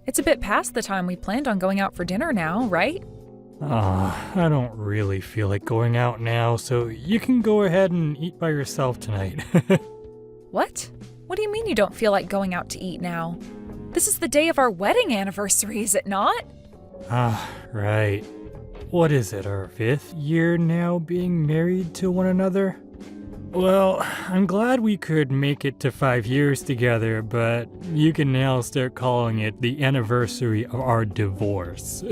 It's a bit past the time we planned on going out for dinner now, right? I don't really feel like going out now, so you can go ahead and eat by yourself tonight. What? What do you mean you don't feel like going out to eat now? This is the day of our wedding anniversary, is it not? Right. What is it, our 5th year now being married to one another? Well, I'm glad we could make it to 5 years together, but you can now start calling it the anniversary of our divorce.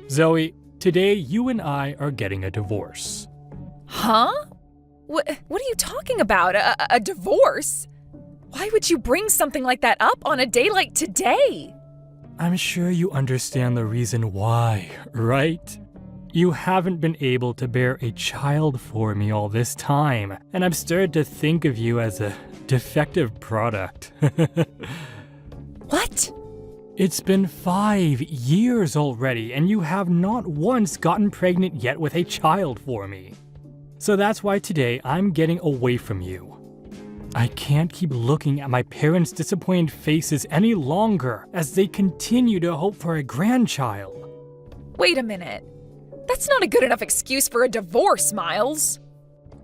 Zoe, today you and I are getting a divorce. Huh? What are you talking about? A divorce? Why would you bring something like that up on a day like today? I'm sure you understand the reason why, right? You haven't been able to bear a child for me all this time, and I've started to think of you as a defective product. What? It's been 5 years already, and you have not once gotten pregnant yet with a child for me. So that's why today I'm getting away from you. I can't keep looking at my parents' disappointed faces any longer as they continue to hope for a grandchild. Wait a minute. That's not a good enough excuse for a divorce, Miles.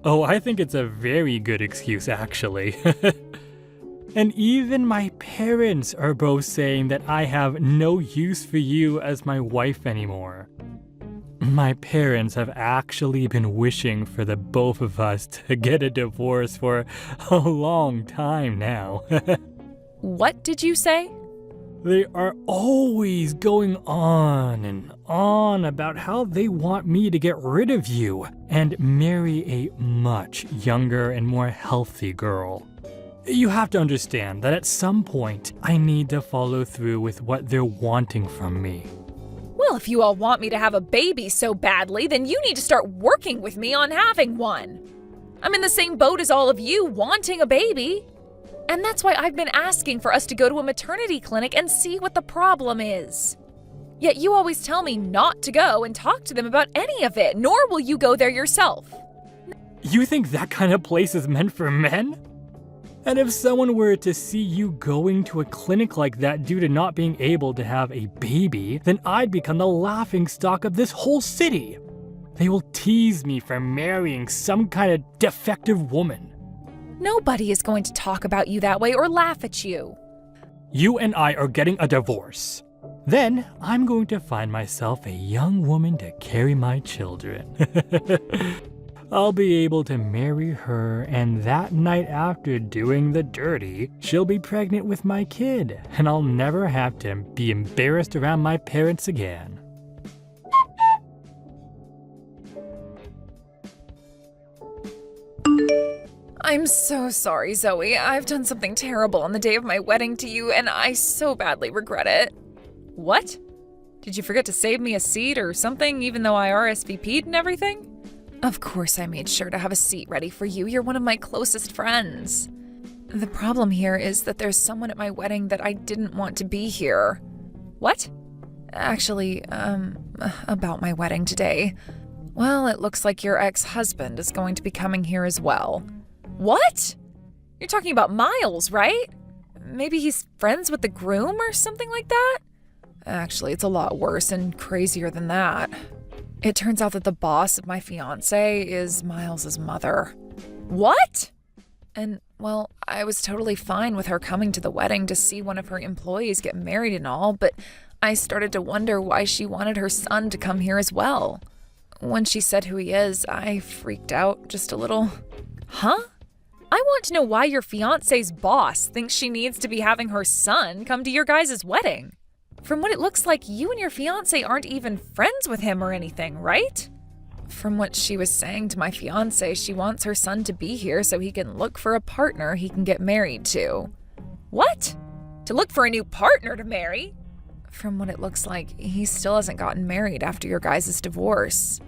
Oh, I think it's a very good excuse, actually. And even my parents are both saying that I have no use for you as my wife anymore. My parents have actually been wishing for the both of us to get a divorce for a long time now. What did you say? They are always going on and on about how they want me to get rid of you and marry a much younger and more healthy girl. You have to understand that at some point, I need to follow through with what they're wanting from me. Well, if you all want me to have a baby so badly, then you need to start working with me on having one. I'm in the same boat as all of you, wanting a baby. And that's why I've been asking for us to go to a maternity clinic and see what the problem is. Yet you always tell me not to go and talk to them about any of it, nor will you go there yourself. You think that kind of place is meant for men? And if someone were to see you going to a clinic like that due to not being able to have a baby, then I'd become the laughingstock of this whole city. They will tease me for marrying some kind of defective woman. Nobody is going to talk about you that way or laugh at you. You and I are getting a divorce. Then I'm going to find myself a young woman to carry my children. I'll be able to marry her, and that night after doing the dirty, she'll be pregnant with my kid, and I'll never have to be embarrassed around my parents again. I'm so sorry, Zoe. I've done something terrible on the day of my wedding to you, and I so badly regret it. What? Did you forget to save me a seat or something, even though I RSVP'd and everything? Of course I made sure to have a seat ready for you. You're one of my closest friends. The problem here is that there's someone at my wedding that I didn't want to be here. What? Actually, about my wedding today. Well, it looks like your ex-husband is going to be coming here as well. What? You're talking about Miles, right? Maybe he's friends with the groom or something like that? Actually, it's a lot worse and crazier than that. It turns out that the boss of my fiancé is Miles's mother. What? And, well, I was totally fine with her coming to the wedding to see one of her employees get married and all, but I started to wonder why she wanted her son to come here as well. When she said who he is, I freaked out just a little. Huh? I want to know why your fiancé's boss thinks she needs to be having her son come to your guys' wedding. From what it looks like, you and your fiancé aren't even friends with him or anything, right? From what she was saying to my fiancé, she wants her son to be here so he can look for a partner he can get married to. What? To look for a new partner to marry? From what it looks like, he still hasn't gotten married after your guys' divorce.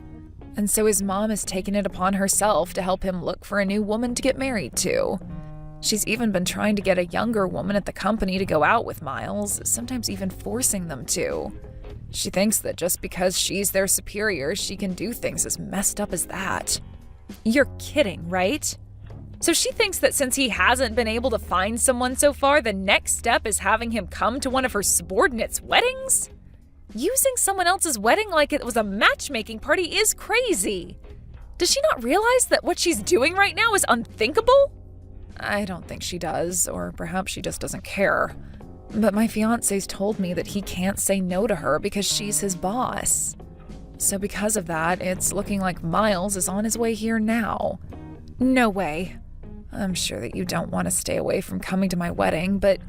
And so his mom has taken it upon herself to help him look for a new woman to get married to. She's even been trying to get a younger woman at the company to go out with Miles, sometimes even forcing them to. She thinks that just because she's their superior, she can do things as messed up as that. You're kidding, right? So she thinks that since he hasn't been able to find someone so far, the next step is having him come to one of her subordinates' weddings? Using someone else's wedding like it was a matchmaking party is crazy. Does she not realize that what she's doing right now is unthinkable? I don't think she does, or perhaps she just doesn't care. But my fiancé's told me that he can't say no to her because she's his boss. So because of that, it's looking like Miles is on his way here now. No way. I'm sure that you don't want to stay away from coming to my wedding, but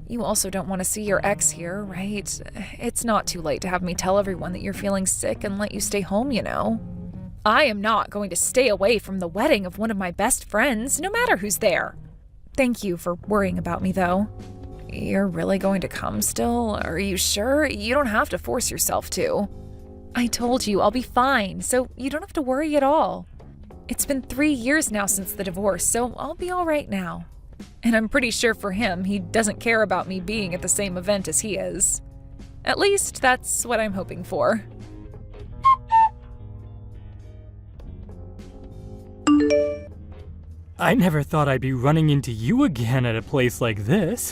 you also don't want to see your ex here, right? It's not too late to have me tell everyone that you're feeling sick and let you stay home, you know. I am not going to stay away from the wedding of one of my best friends, no matter who's there. Thank you for worrying about me, though. You're really going to come still? Are you sure? You don't have to force yourself to. I told you I'll be fine, so you don't have to worry at all. It's been 3 years now since the divorce, so I'll be all right now. And I'm pretty sure for him, he doesn't care about me being at the same event as he is. At least that's what I'm hoping for. I never thought I'd be running into you again at a place like this.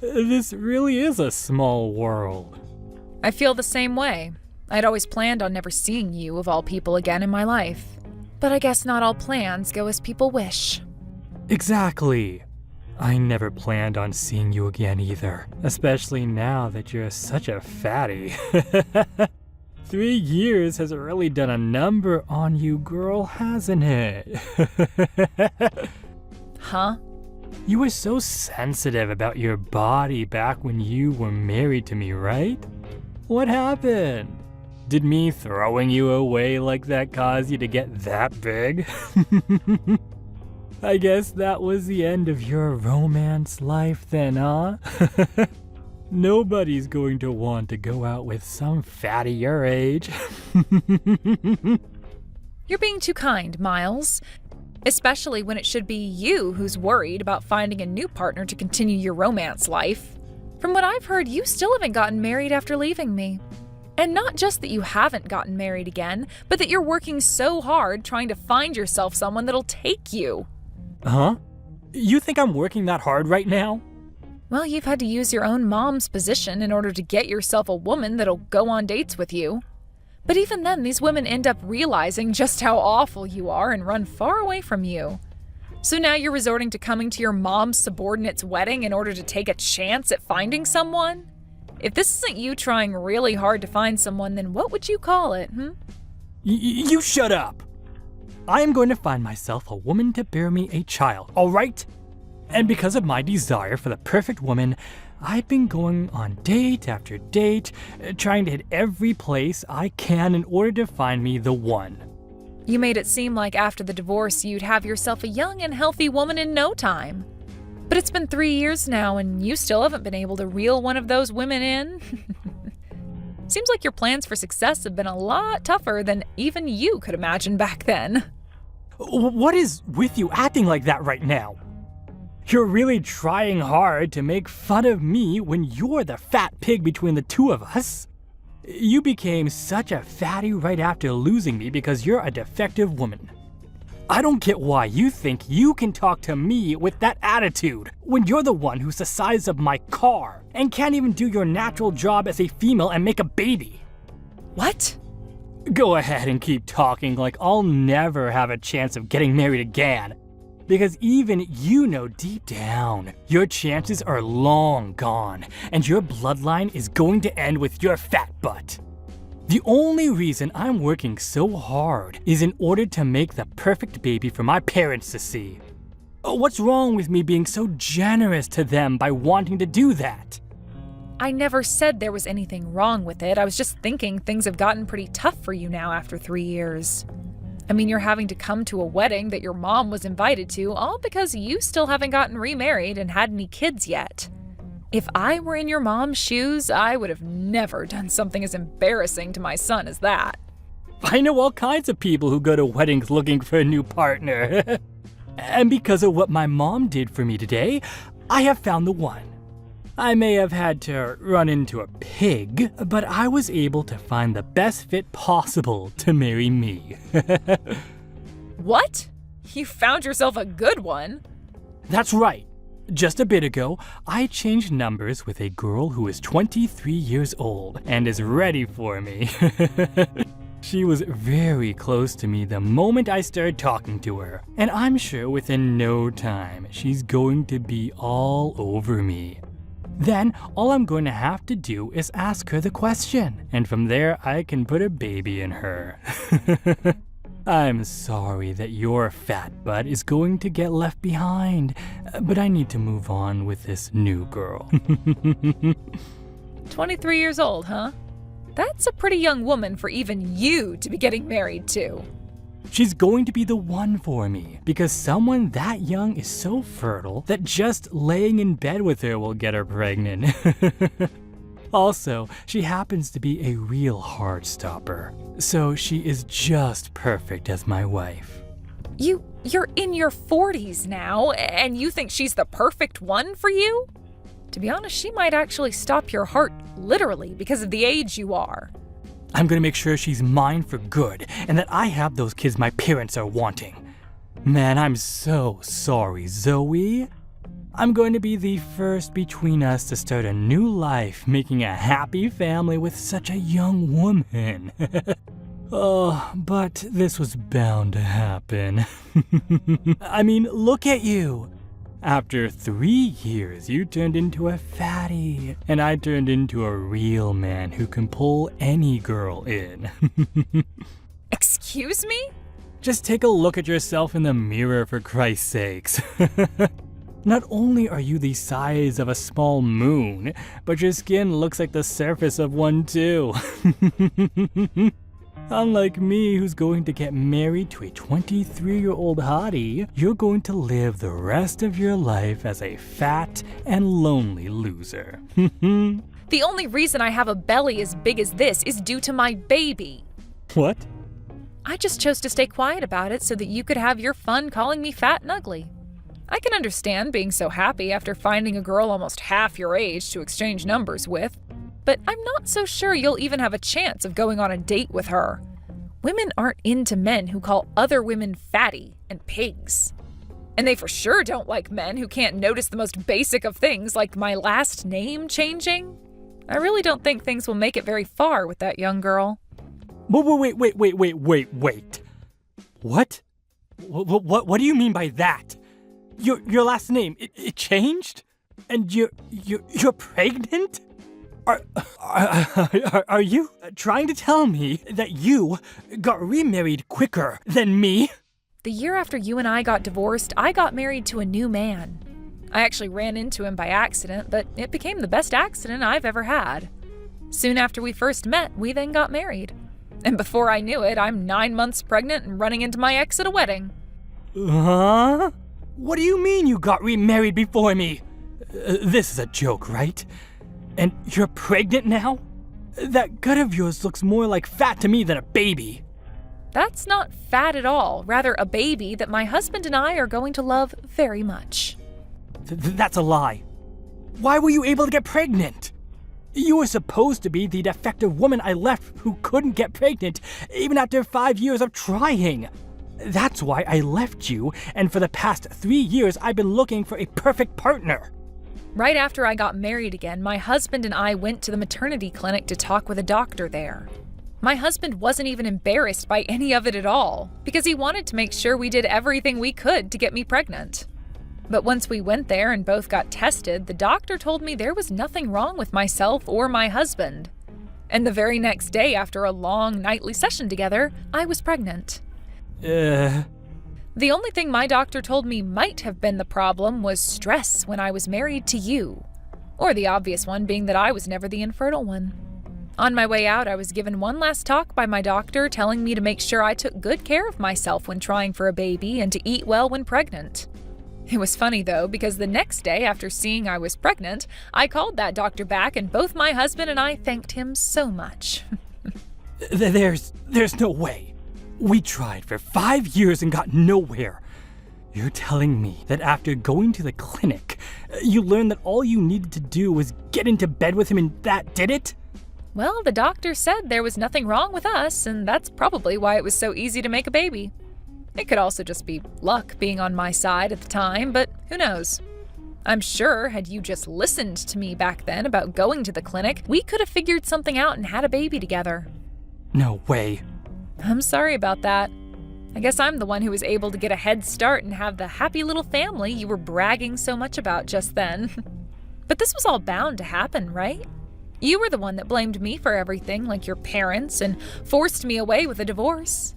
This really is a small world. I feel the same way. I'd always planned on never seeing you, of all people, again in my life. But I guess not all plans go as people wish. Exactly. I never planned on seeing you again either, especially now that you're such a fatty. 3 years has really done a number on you, girl, hasn't it? Huh? You were so sensitive about your body back when you were married to me, right? What happened? Did me throwing you away like that cause you to get that big? I guess that was the end of your romance life then, huh? Nobody's going to want to go out with some fatty your age. You're being too kind, Miles. Especially when it should be you who's worried about finding a new partner to continue your romance life. From what I've heard, you still haven't gotten married after leaving me. And not just that you haven't gotten married again, but that you're working so hard trying to find yourself someone that'll take you. Huh? You think I'm working that hard right now? Well, you've had to use your own mom's position in order to get yourself a woman that'll go on dates with you. But even then, these women end up realizing just how awful you are and run far away from you. So now you're resorting to coming to your mom's subordinate's wedding in order to take a chance at finding someone? If this isn't you trying really hard to find someone, then what would you call it, You shut up! I am going to find myself a woman to bear me a child, alright? And because of my desire for the perfect woman, I've been going on date after date, trying to hit every place I can in order to find me the one. You made it seem like after the divorce you'd have yourself a young and healthy woman in no time. But it's been 3 years now and you still haven't been able to reel one of those women in? Seems like your plans for success have been a lot tougher than even you could imagine back then. What is with you acting like that right now? You're really trying hard to make fun of me when you're the fat pig between the two of us. You became such a fatty right after losing me because you're a defective woman. I don't get why you think you can talk to me with that attitude when you're the one who's the size of my car and can't even do your natural job as a female and make a baby. What? Go ahead and keep talking like I'll never have a chance of getting married again. Because even you know deep down, your chances are long gone, and your bloodline is going to end with your fat butt. The only reason I'm working so hard is in order to make the perfect baby for my parents to see. What's wrong with me being so generous to them by wanting to do that? I never said there was anything wrong with it. I was just thinking things have gotten pretty tough for you now after 3 years. I mean, you're having to come to a wedding that your mom was invited to, all because you still haven't gotten remarried and had any kids yet. If I were in your mom's shoes, I would have never done something as embarrassing to my son as that. I know all kinds of people who go to weddings looking for a new partner. And because of what my mom did for me today, I have found the one. I may have had to run into a pig, but I was able to find the best fit possible to marry me. What? You found yourself a good one. That's right. Just a bit ago, I changed numbers with a girl who is 23 years old and is ready for me. She was very close to me the moment I started talking to her, and I'm sure within no time she's going to be all over me. Then all I'm going to have to do is ask her the question, and from there I can put a baby in her. I'm sorry that your fat butt is going to get left behind, but I need to move on with this new girl. 23 years old, huh? That's a pretty young woman for even you to be getting married to. She's going to be the one for me, because someone that young is so fertile that just laying in bed with her will get her pregnant. Also, she happens to be a real heart stopper, so she is just perfect as my wife. You're in your 40s now, and you think she's the perfect one for you? To be honest, she might actually stop your heart literally because of the age you are. I'm gonna make sure she's mine for good, and that I have those kids my parents are wanting. Man, I'm so sorry, Zoe. I'm going to be the first between us to start a new life, making a happy family with such a young woman. Oh, but this was bound to happen. I mean, look at you. After 3 years, you turned into a fatty, and I turned into a real man who can pull any girl in. Excuse me? Just take a look at yourself in the mirror, for Christ's sakes. Not only are you the size of a small moon, but your skin looks like the surface of one too. Unlike me, who's going to get married to a 23-year-old hottie, you're going to live the rest of your life as a fat and lonely loser. The only reason I have a belly as big as this is due to my baby. What? I just chose to stay quiet about it so that you could have your fun calling me fat and ugly. I can understand being so happy after finding a girl almost half your age to exchange numbers with, but I'm not so sure you'll even have a chance of going on a date with her. Women aren't into men who call other women fatty and pigs. And they for sure don't like men who can't notice the most basic of things like my last name changing. I really don't think things will make it very far with that young girl. Wait. What? What do you mean by that? Your last name, it changed? And you're pregnant? Are you trying to tell me that you got remarried quicker than me? The year after you and I got divorced, I got married to a new man. I actually ran into him by accident, but it became the best accident I've ever had. Soon after we first met, we then got married. And before I knew it, I'm 9 months pregnant and running into my ex at a wedding. Huh? What do you mean you got remarried before me? This is a joke, right? And you're pregnant now? That gut of yours looks more like fat to me than a baby. That's not fat at all, rather a baby that my husband and I are going to love very much. That's a lie. Why were you able to get pregnant? You were supposed to be the defective woman I left who couldn't get pregnant even after 5 years of trying. That's why I left you, and for the past 3 years I've been looking for a perfect partner. Right after I got married again, my husband and I went to the maternity clinic to talk with a doctor there. My husband wasn't even embarrassed by any of it at all, because he wanted to make sure we did everything we could to get me pregnant. But once we went there and both got tested, the doctor told me there was nothing wrong with myself or my husband. And the very next day, after a long nightly session together, I was pregnant. The only thing my doctor told me might have been the problem was stress when I was married to you. Or the obvious one being that I was never the infertile one. On my way out, I was given one last talk by my doctor telling me to make sure I took good care of myself when trying for a baby and to eat well when pregnant. It was funny though, because the next day after seeing I was pregnant, I called that doctor back and both my husband and I thanked him so much. There's no way. We tried for 5 years and got nowhere. You're telling me that after going to the clinic, you learned that all you needed to do was get into bed with him and that did it? Well, the doctor said there was nothing wrong with us, and that's probably why it was so easy to make a baby. It could also just be luck being on my side at the time, but who knows? I'm sure had you just listened to me back then about going to the clinic, we could have figured something out and had a baby together. No way. I'm sorry about that. I guess I'm the one who was able to get a head start and have the happy little family you were bragging so much about just then. But this was all bound to happen, right? You were the one that blamed me for everything, like your parents, and forced me away with a divorce.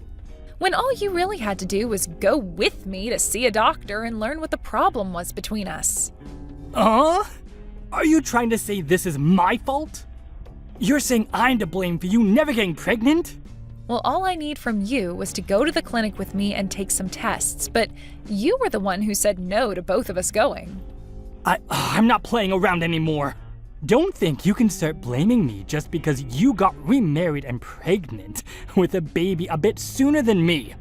When all you really had to do was go with me to see a doctor and learn what the problem was between us. Are you trying to say this is my fault? You're saying I'm to blame for you never getting pregnant? Well, all I need from you was to go to the clinic with me and take some tests, but you were the one who said no to both of us going. I'm not playing around anymore. Don't think you can start blaming me just because you got remarried and pregnant with a baby a bit sooner than me.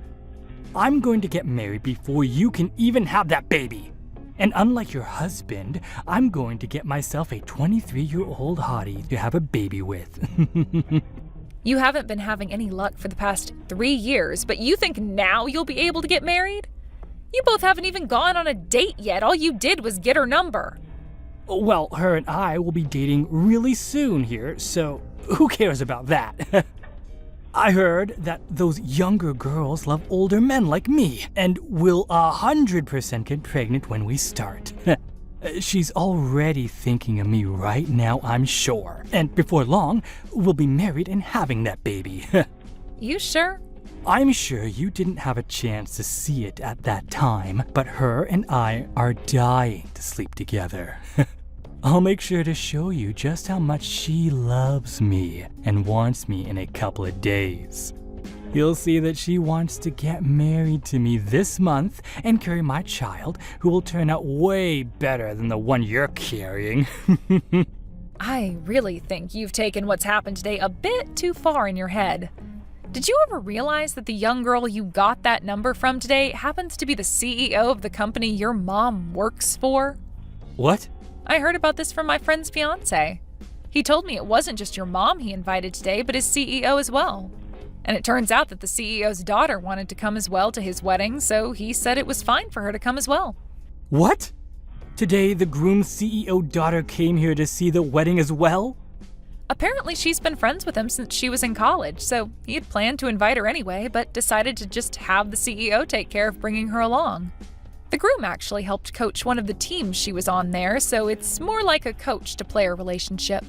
I'm going to get married before you can even have that baby. And unlike your husband, I'm going to get myself a 23-year-old hottie to have a baby with. You haven't been having any luck for the past 3 years, but you think now you'll be able to get married? You both haven't even gone on a date yet. All you did was get her number. Well, her and I will be dating really soon here, so who cares about that? I heard that those younger girls love older men like me and will 100% get pregnant when we start. She's already thinking of me right now, I'm sure. And before long, we'll be married and having that baby. You sure? I'm sure you didn't have a chance to see it at that time, but her and I are dying to sleep together. I'll make sure to show you just how much she loves me and wants me in a couple of days. You'll see that she wants to get married to me this month and carry my child, who will turn out way better than the one you're carrying. I really think you've taken what's happened today a bit too far in your head. Did you ever realize that the young girl you got that number from today happens to be the CEO of the company your mom works for? What? I heard about this from my friend's fiance. He told me it wasn't just your mom he invited today, but his CEO as well. And it turns out that the CEO's daughter wanted to come as well to his wedding, so he said it was fine for her to come as well. What? Today the groom's CEO daughter came here to see the wedding as well? Apparently she's been friends with him since she was in college, so he had planned to invite her anyway, but decided to just have the CEO take care of bringing her along. The groom actually helped coach one of the teams she was on there, so it's more like a coach-to-player relationship.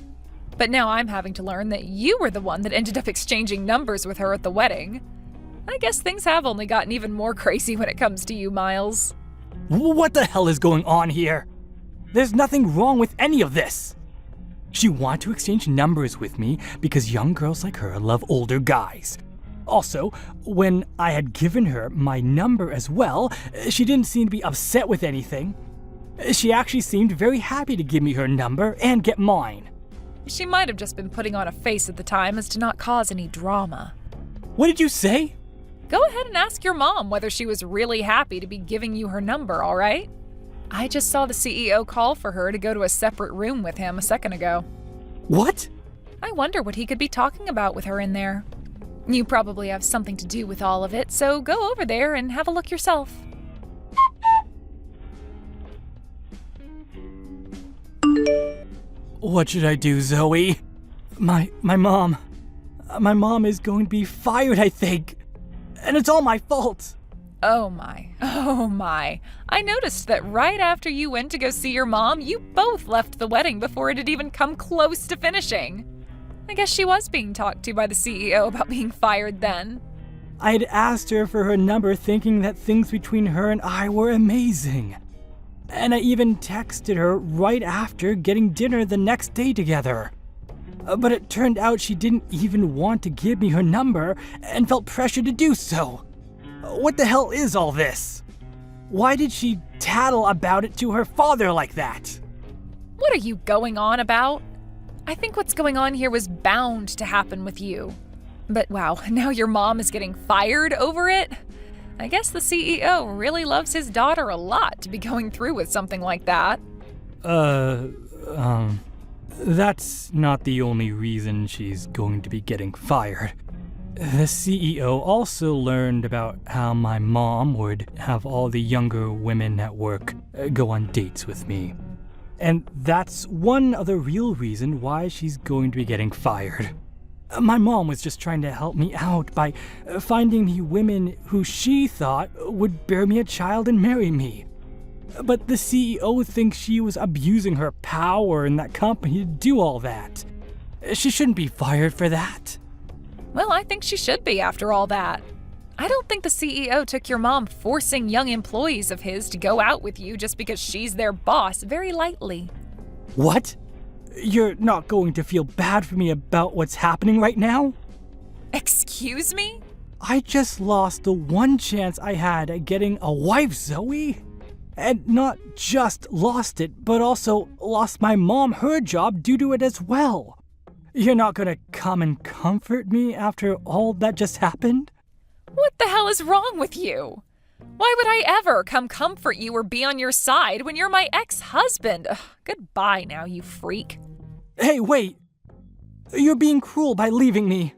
But now I'm having to learn that you were the one that ended up exchanging numbers with her at the wedding. I guess things have only gotten even more crazy when it comes to you, Miles. What the hell is going on here? There's nothing wrong with any of this. She wanted to exchange numbers with me because young girls like her love older guys. Also, when I had given her my number as well, she didn't seem to be upset with anything. She actually seemed very happy to give me her number and get mine. She might have just been putting on a face at the time as to not cause any drama. What did you say? Go ahead and ask your mom whether she was really happy to be giving you her number, all right? I just saw the CEO call for her to go to a separate room with him a second ago. What? I wonder what he could be talking about with her in there. You probably have something to do with all of it, so go over there and have a look yourself. What should I do, Zoe? My mom is going to be fired, I think. And it's all my fault. Oh my. I noticed that right after you went to go see your mom, you both left the wedding before it had even come close to finishing. I guess she was being talked to by the CEO about being fired then. I had asked her for her number thinking that things between her and I were amazing. And I even texted her right after getting dinner the next day together. But it turned out she didn't even want to give me her number and felt pressure to do so. What the hell is all this? Why did she tattle about it to her father like that? What are you going on about? I think what's going on here was bound to happen with you. But wow, now your mom is getting fired over it? I guess the CEO really loves his daughter a lot to be going through with something like that. That's not the only reason she's going to be getting fired. The CEO also learned about how my mom would have all the younger women at work go on dates with me. And that's one other real reason why she's going to be getting fired. My mom was just trying to help me out by finding me women who she thought would bear me a child and marry me. But the CEO thinks she was abusing her power in that company to do all that. She shouldn't be fired for that. Well, I think she should be after all that. I don't think the CEO took your mom forcing young employees of his to go out with you just because she's their boss very lightly. What? You're not going to feel bad for me about what's happening right now? Excuse me? I just lost the one chance I had at getting a wife, Zoe. And not just lost it, but also lost my mom her job due to it as well. You're not gonna come and comfort me after all that just happened? What the hell is wrong with you? Why would I ever come comfort you or be on your side when you're my ex-husband? Ugh, goodbye now, you freak. Hey, wait! You're being cruel by leaving me.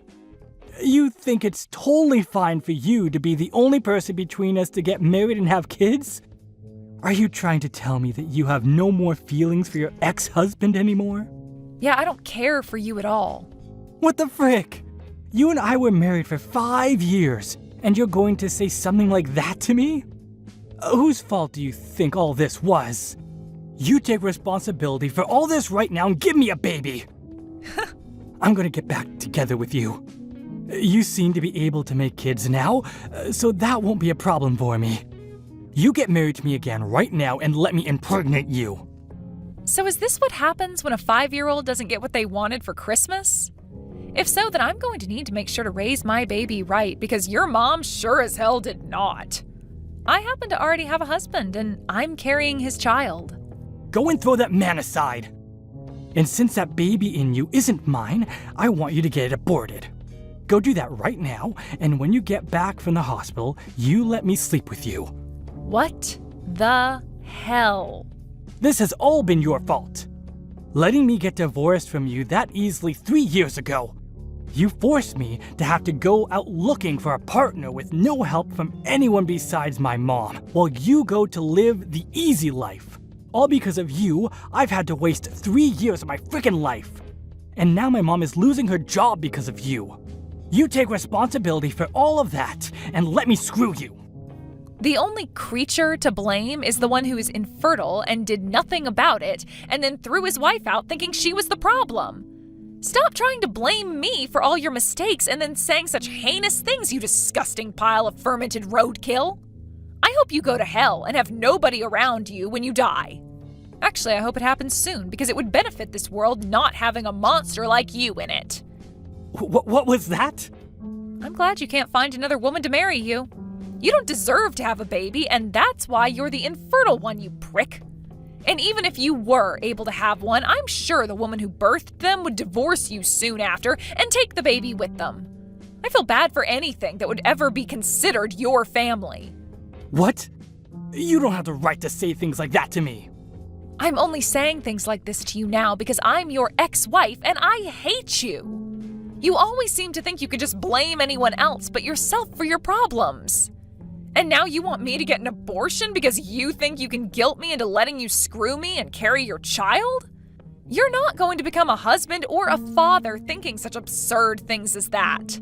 You think it's totally fine for you to be the only person between us to get married and have kids? Are you trying to tell me that you have no more feelings for your ex-husband anymore? Yeah, I don't care for you at all. What the frick? You and I were married for 5 years, and you're going to say something like that to me? Whose fault do you think all this was? You take responsibility for all this right now and give me a baby! I'm gonna get back together with you. You seem to be able to make kids now, so that won't be a problem for me. You get married to me again right now and let me impregnate you. So is this what happens when a 5-year-old doesn't get what they wanted for Christmas? If so, then I'm going to need to make sure to raise my baby right because your mom sure as hell did not. I happen to already have a husband and I'm carrying his child. Go and throw that man aside. And since that baby in you isn't mine, I want you to get it aborted. Go do that right now, and when you get back from the hospital, you let me sleep with you. What the hell? This has all been your fault. Letting me get divorced from you that easily 3 years ago. You forced me to have to go out looking for a partner with no help from anyone besides my mom, while you go to live the easy life. All because of you, I've had to waste 3 years of my freaking life. And now my mom is losing her job because of you. You take responsibility for all of that, and let me screw you. The only creature to blame is the one who is infertile and did nothing about it, and then threw his wife out thinking she was the problem. Stop trying to blame me for all your mistakes and then saying such heinous things, you disgusting pile of fermented roadkill. I hope you go to hell and have nobody around you when you die. Actually, I hope it happens soon because it would benefit this world not having a monster like you in it. What was that? I'm glad you can't find another woman to marry you. You don't deserve to have a baby, and that's why you're the infertile one, you prick. And even if you were able to have one, I'm sure the woman who birthed them would divorce you soon after and take the baby with them. I feel bad for anything that would ever be considered your family. What? You don't have the right to say things like that to me. I'm only saying things like this to you now because I'm your ex-wife and I hate you. You always seem to think you could just blame anyone else but yourself for your problems. And now you want me to get an abortion because you think you can guilt me into letting you screw me and carry your child? You're not going to become a husband or a father thinking such absurd things as that.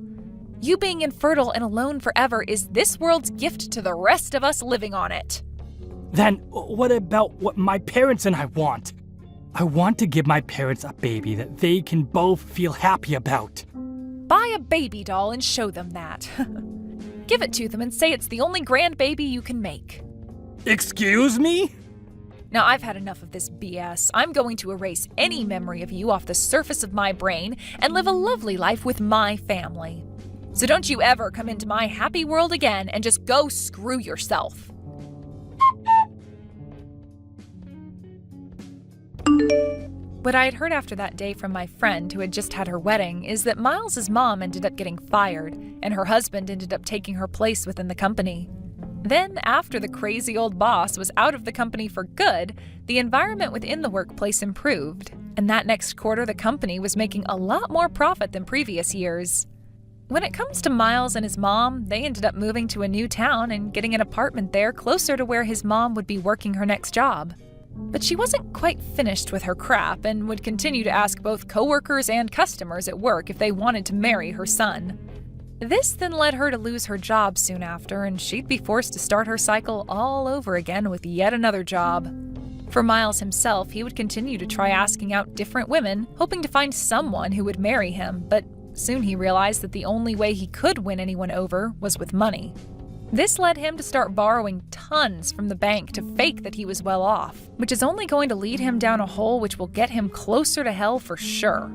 You being infertile and alone forever is this world's gift to the rest of us living on it. Then what about what my parents and I want? I want to give my parents a baby that they can both feel happy about. Buy a baby doll and show them that. Give it to them and say it's the only grandbaby you can make. Excuse me? Now, I've had enough of this BS. I'm going to erase any memory of you off the surface of my brain and live a lovely life with my family. So don't you ever come into my happy world again and just go screw yourself. What I had heard after that day from my friend who had just had her wedding is that Miles's mom ended up getting fired, and her husband ended up taking her place within the company. Then, after the crazy old boss was out of the company for good, the environment within the workplace improved, and that next quarter the company was making a lot more profit than previous years. When it comes to Miles and his mom, they ended up moving to a new town and getting an apartment there closer to where his mom would be working her next job. But she wasn't quite finished with her crap and would continue to ask both coworkers and customers at work if they wanted to marry her son. This then led her to lose her job soon after, and she'd be forced to start her cycle all over again with yet another job. For Miles himself, he would continue to try asking out different women, hoping to find someone who would marry him, but soon he realized that the only way he could win anyone over was with money. This led him to start borrowing tons from the bank to fake that he was well off, which is only going to lead him down a hole which will get him closer to hell for sure.